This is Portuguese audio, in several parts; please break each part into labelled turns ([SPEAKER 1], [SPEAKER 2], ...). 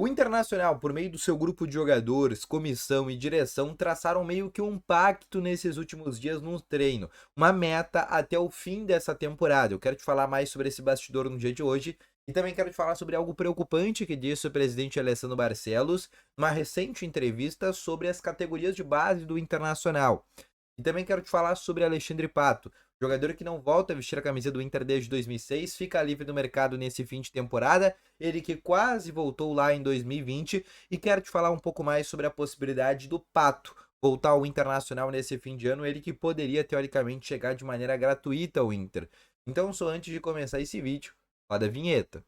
[SPEAKER 1] O Internacional, por meio do seu grupo de jogadores, comissão e direção, traçaram meio que um pacto nesses últimos dias no treino, uma meta até o fim dessa temporada. Eu quero te falar mais sobre esse bastidor no dia de hoje e também quero te falar sobre algo preocupante que disse o presidente Alessandro Barcelos numa recente entrevista sobre as categorias de base do Internacional. E também quero te falar sobre Alexandre Pato, jogador que não volta a vestir a camisa do Inter desde 2006, fica livre do mercado nesse fim de temporada, ele que quase voltou lá em 2020, e quero te falar um pouco mais sobre a possibilidade do Pato voltar ao Internacional nesse fim de ano, ele que poderia teoricamente chegar de maneira gratuita ao Inter. Então, só antes de começar esse vídeo, roda a vinheta.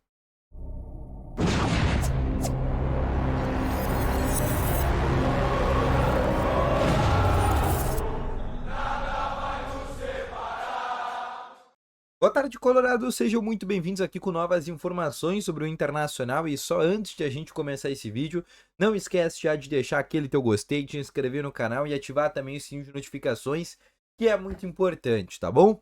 [SPEAKER 1] Boa tarde, Colorado. Sejam muito bem-vindos aqui com novas informações sobre o Internacional. E só antes de a gente começar esse vídeo, não esquece já de deixar aquele teu gostei, de se inscrever no canal e ativar também o sininho de notificações, que é muito importante, tá bom?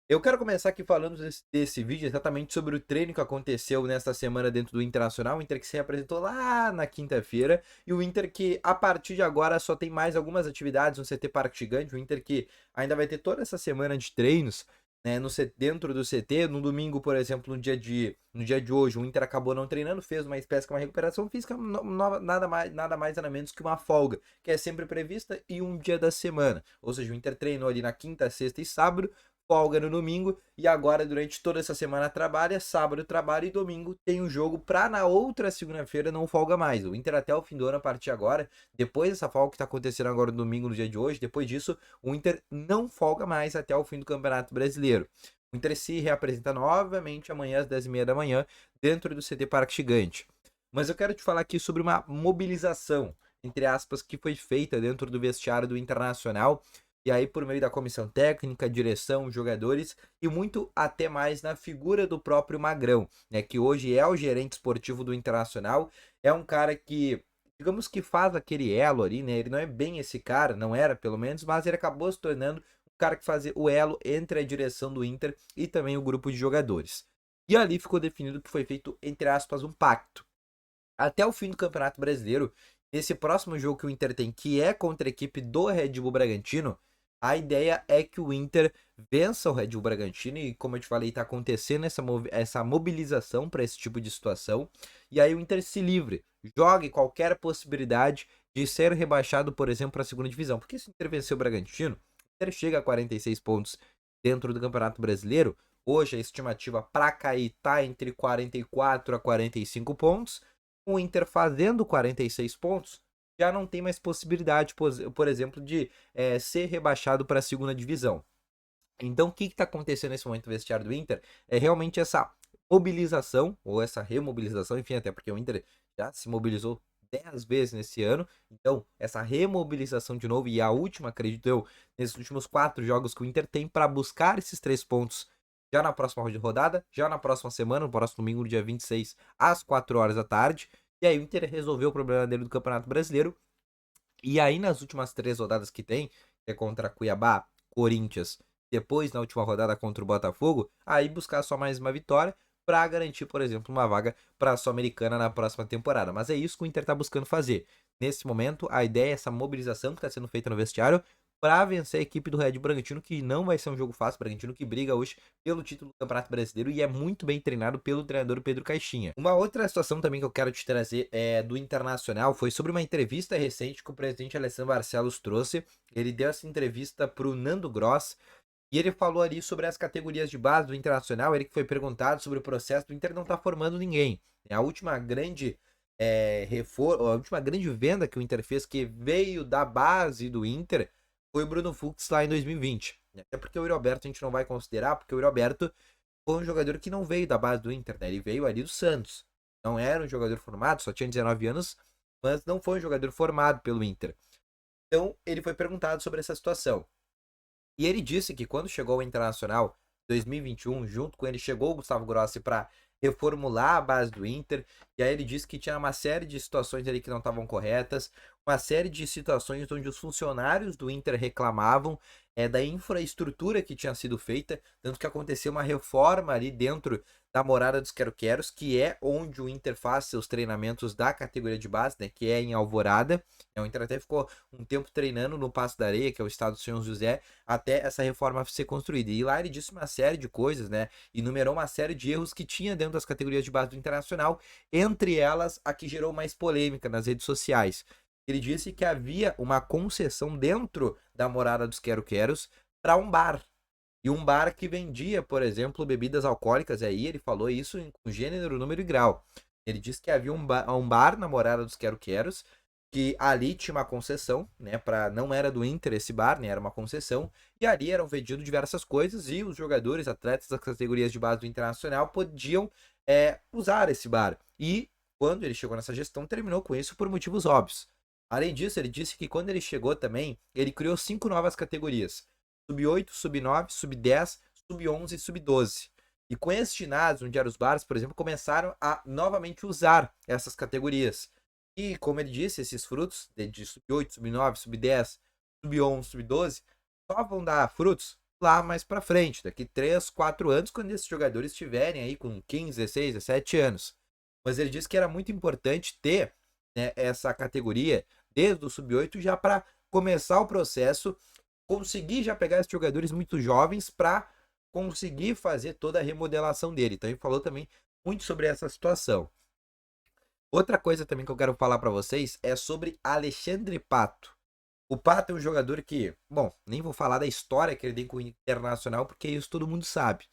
[SPEAKER 1] Eu quero começar aqui falando desse vídeo exatamente sobre o treino que aconteceu nesta semana dentro do Internacional. O Inter que se apresentou lá na quinta-feira e o Inter que a partir de agora só tem mais algumas atividades no CT Parque Gigante. O Inter que ainda vai ter toda essa semana de treinos, né, dentro do CT. No domingo, por exemplo, no dia de hoje, o Inter acabou não treinando, fez uma espécie de uma recuperação física, nada mais nada menos que uma folga, que é sempre prevista, e um dia da semana. Ou seja, o Inter treinou ali na quinta, sexta e sábado, folga no domingo, e agora durante toda essa semana trabalha, sábado trabalha e domingo tem um jogo pra na outra segunda-feira não folga mais. O Inter até o fim do ano, a partir de agora, depois dessa folga que tá acontecendo agora no domingo, no dia de hoje, depois disso, o Inter não folga mais até o fim do Campeonato Brasileiro. O Inter se reapresenta novamente amanhã às 10h30 da manhã, dentro do CT Parque Gigante. Mas eu quero te falar aqui sobre uma mobilização, entre aspas, que foi feita dentro do vestiário do Internacional, e aí por meio da comissão técnica, direção, jogadores e muito até mais na figura do próprio Magrão, né, que hoje é o gerente esportivo do Internacional, é um cara que, digamos que faz aquele elo ali, né, ele não é bem esse cara, não era pelo menos, mas ele acabou se tornando o cara que fazia o elo entre a direção do Inter e também o grupo de jogadores. E ali ficou definido que foi feito, entre aspas, um pacto. Até o fim do Campeonato Brasileiro, esse próximo jogo que o Inter tem, que é contra a equipe do Red Bull Bragantino, a ideia é que o Inter vença o Red Bull Bragantino e, como eu te falei, está acontecendo essa mobilização para esse tipo de situação. E aí o Inter se livre, jogue qualquer possibilidade de ser rebaixado, por exemplo, para a segunda divisão. Porque se o Inter vencer o Bragantino, o Inter chega a 46 pontos dentro do Campeonato Brasileiro. Hoje a estimativa para cair está entre 44 a 45 pontos. O Inter fazendo 46 pontos, já não tem mais possibilidade, por exemplo, de ser rebaixado para a segunda divisão. Então, o que está acontecendo nesse momento no vestiário do Inter? É realmente essa mobilização, ou essa remobilização, enfim, até porque o Inter já se mobilizou 10 vezes nesse ano. Então, essa remobilização de novo, e a última, acredito eu, nesses últimos 4 jogos que o Inter tem para buscar esses 3 pontos já na próxima rodada, já na próxima semana, no próximo domingo, no dia 26, às 4 horas da tarde. E aí o Inter resolveu o problema dele do Campeonato Brasileiro. E aí nas últimas 3 rodadas que tem, que é contra Cuiabá, Corinthians, depois na última rodada contra o Botafogo, aí buscar só mais uma vitória para garantir, por exemplo, uma vaga para a Sul-Americana na próxima temporada. Mas é isso que o Inter está buscando fazer. Nesse momento, a ideia é essa mobilização que está sendo feita no vestiário para vencer a equipe do Red Bull Bragantino, que não vai ser um jogo fácil. O Bragantino que briga hoje pelo título do Campeonato Brasileiro e é muito bem treinado pelo treinador Pedro Caixinha. Uma outra situação também que eu quero te trazer do Internacional foi sobre uma entrevista recente que o presidente Alessandro Barcelos trouxe. Ele deu essa entrevista para o Nando Gross e ele falou ali sobre as categorias de base do Internacional. Ele que foi perguntado sobre o processo do Inter não tá formando ninguém. A última grande a última grande venda que o Inter fez, que veio da base do Inter, foi o Bruno Fux lá em 2020. Até porque o Yuri Alberto a gente não vai considerar, porque o Yuri Alberto foi um jogador que não veio da base do Inter, né? Ele veio ali do Santos. Não era um jogador formado, só tinha 19 anos, mas não foi um jogador formado pelo Inter. Então ele foi perguntado sobre essa situação. E ele disse que quando chegou ao Internacional 2021, junto com ele chegou o Gustavo Grossi para reformular a base do Inter, e aí ele disse que tinha uma série de situações ali que não estavam corretas, uma série de situações onde os funcionários do Inter reclamavam da infraestrutura que tinha sido feita, tanto que aconteceu uma reforma ali dentro da Morada dos Quero-Queros, que é onde o Inter faz seus treinamentos da categoria de base, né, que é em Alvorada. O Inter até ficou um tempo treinando no Passo da Areia, que é o estado do São José, até essa reforma ser construída. E lá ele disse uma série de coisas, né, enumerou uma série de erros que tinha dentro das categorias de base do Internacional, entre elas a que gerou mais polêmica nas redes sociais. Ele disse que havia uma concessão dentro da Morada dos Quero-Queros para um bar. E um bar que vendia, por exemplo, bebidas alcoólicas, aí ele falou isso com gênero, número e grau. Ele disse que havia um bar na Morada dos Quero-Queros, que ali tinha uma concessão, né, não era do Inter esse bar, né, era uma concessão, e ali eram vendidas diversas coisas, e os jogadores, atletas das categorias de base do Internacional podiam usar esse bar. E quando ele chegou nessa gestão, terminou com isso por motivos óbvios. Além disso, ele disse que quando ele chegou também, ele criou 5 novas categorias. Sub-8, Sub-9, Sub-10, Sub-11 e Sub-12. E com esses ginásios, onde eram os bares, por exemplo, começaram a novamente usar essas categorias. E, como ele disse, esses frutos de Sub-8, Sub-9, Sub-10, Sub-11, Sub-12, só vão dar frutos lá mais pra frente, daqui 3, 4 anos, quando esses jogadores estiverem aí com 15, 16, 17 anos. Mas ele disse que era muito importante ter, né, essa categoria desde o Sub-8 já para começar o processo, conseguir já pegar esses jogadores muito jovens para conseguir fazer toda a remodelação dele. Então ele falou também muito sobre essa situação. Outra coisa também que eu quero falar para vocês é sobre Alexandre Pato. O Pato é um jogador que, bom, nem vou falar da história que ele tem com o Internacional, porque isso todo mundo sabe.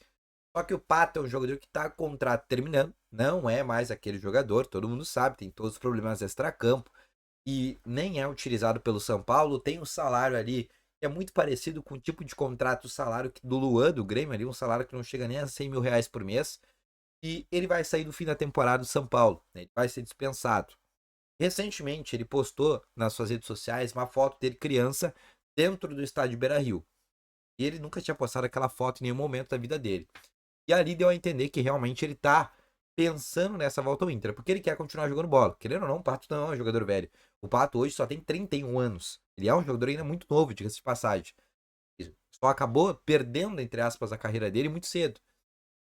[SPEAKER 1] Só que o Pato é um jogador que está com o contrato terminando, não é mais aquele jogador, todo mundo sabe, tem todos os problemas extracampo e nem é utilizado pelo São Paulo, tem um salário ali que é muito parecido com o tipo de contrato, o salário do Luan, do Grêmio ali, um salário que não chega nem a 100 mil reais por mês, e ele vai sair no fim da temporada do São Paulo, né? Ele vai ser dispensado. Recentemente ele postou nas suas redes sociais uma foto dele criança dentro do estádio Beira-Rio, e ele nunca tinha postado aquela foto em nenhum momento da vida dele. E ali deu a entender que realmente ele tá pensando nessa volta ao Inter, porque ele quer continuar jogando bola. Querendo ou não, o Pato não é um jogador velho. O Pato hoje só tem 31 anos. Ele é um jogador ainda muito novo, diga-se de passagem. Só acabou perdendo, entre aspas, a carreira dele muito cedo.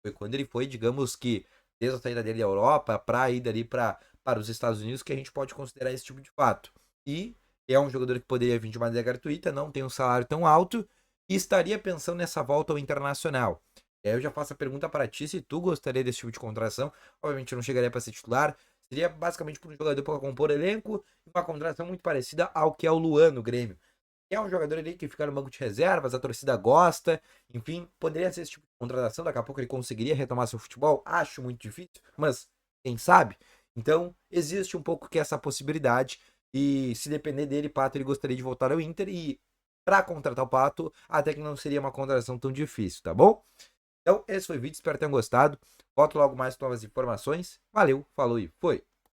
[SPEAKER 1] Foi quando ele foi, digamos que, desde a saída dele da Europa, para a ida ali para os Estados Unidos, que a gente pode considerar esse tipo de fato. E é um jogador que poderia vir de maneira gratuita, não tem um salário tão alto, e estaria pensando nessa volta ao Internacional. Eu já faço a pergunta para ti se tu gostaria desse tipo de contratação. Obviamente eu não chegaria para ser titular. Seria basicamente para um jogador para compor elenco e uma contratação muito parecida ao que é o Luan no Grêmio. É um jogador ali que fica no banco de reservas, a torcida gosta. Enfim, poderia ser esse tipo de contratação. Daqui a pouco ele conseguiria retomar seu futebol. Acho muito difícil, mas quem sabe? Então existe um pouco que essa possibilidade. E se depender dele, Pato, ele gostaria de voltar ao Inter. E para contratar o Pato, até que não seria uma contratação tão difícil, tá bom? Então, esse foi o vídeo, espero que tenham gostado. Volto logo mais com novas informações. Valeu, falou e foi!